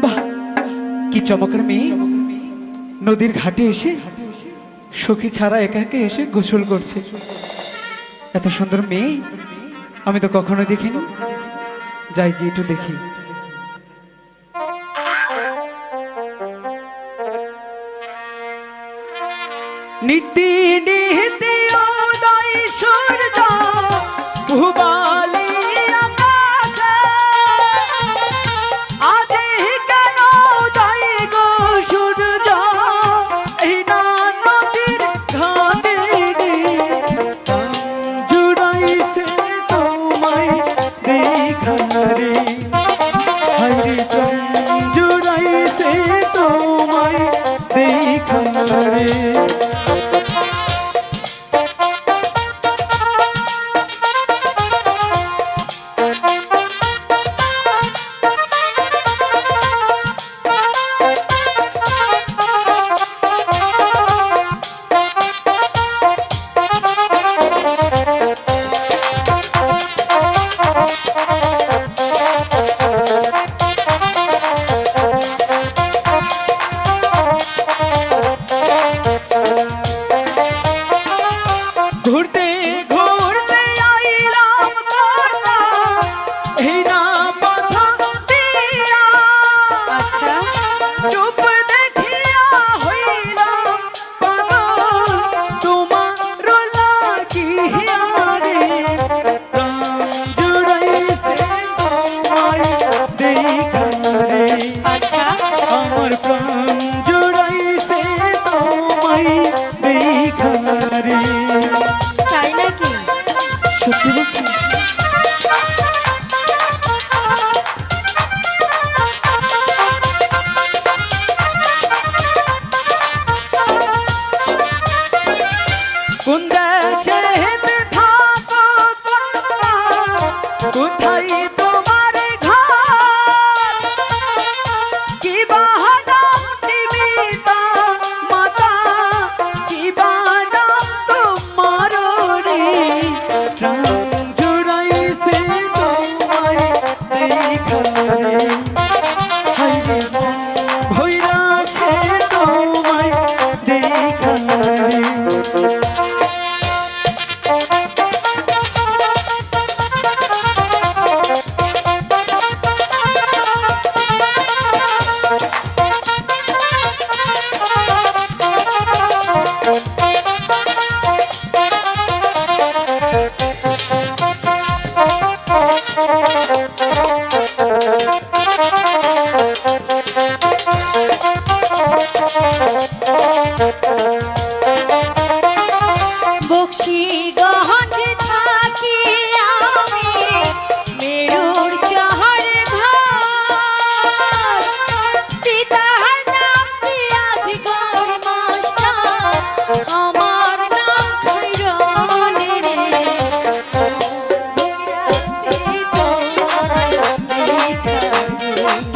বাহ, কি চমকের মেয়ে! নদীর ঘাটে এসে সখী ছাড়া একা একা এসে গোসল করছে। এত সুন্দর মেয়ে আমি তো কখনো দেখিনি। যাই গিয়ে একটু দেখি। নীতি নীতি উদয় সূর্য ভুবালি আকাশে, আজি কেন উদয় গো সূর্য এই না নদীর ঘাটে জুড়াইছে তোমায় দেখারে, হায়রে জুড়াইছে তোমায় দেখারে। ঘুরতে ঘুরতে আইলাম কন্যা এই না পথ দিয়া, আচ্ছা রূপ দেখিয়া হইলাম পাগল তোমার লাগিয়া রে, প্রাণ জুড়াইছে তোমায় দেখারে, আচ্ছা আমার প্রাণ জুড়াইছে তোমায় দেখারে। তাই নাকি? সত্যি বলছি? কোন দেশে থাকো কন্যা, কোথায় তোমার ঘর, কি বাহানাম নিমিতা মাতা, কি বাহানাম তোমার রে, প্রাণ জুড়াইছে তোমায় দেখারে, হায়রে মন ভইরাছে তোমায় দেখারে। বক্সিগঞ্জ থাকি আমি মেরুর চহর ঘর, পিতার নাম দিয়াজগর মাস্টার, আমার নাম খৈরন রে, হইরাছে তোমায় দেখারে।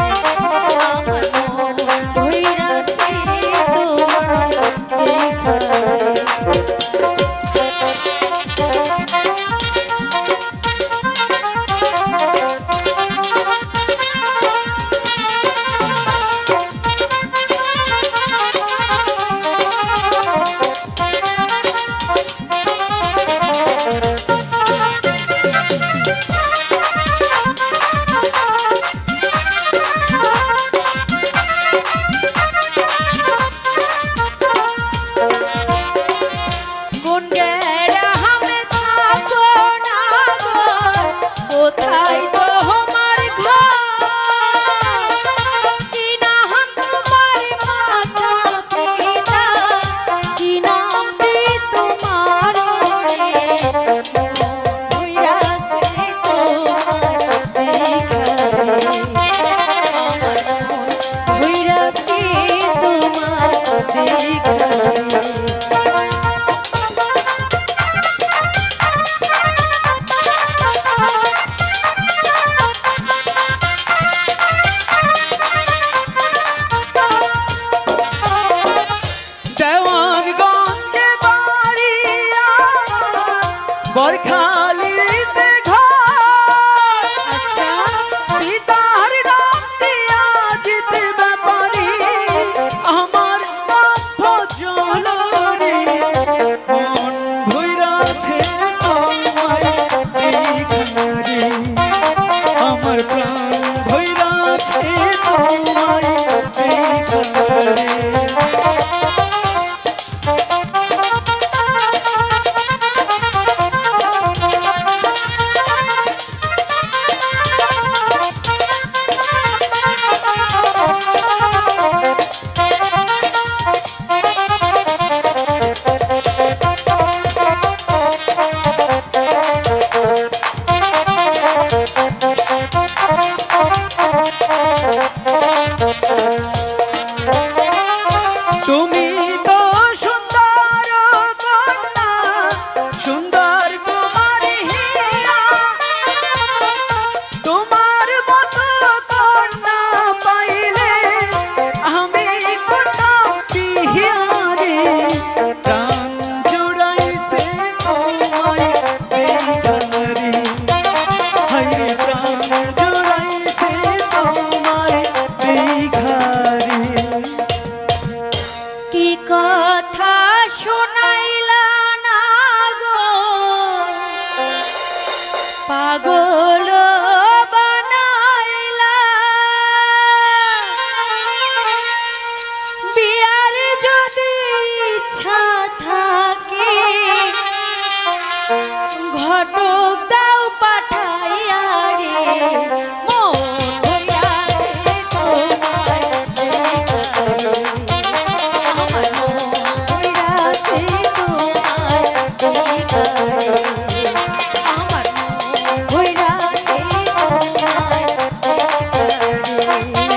রে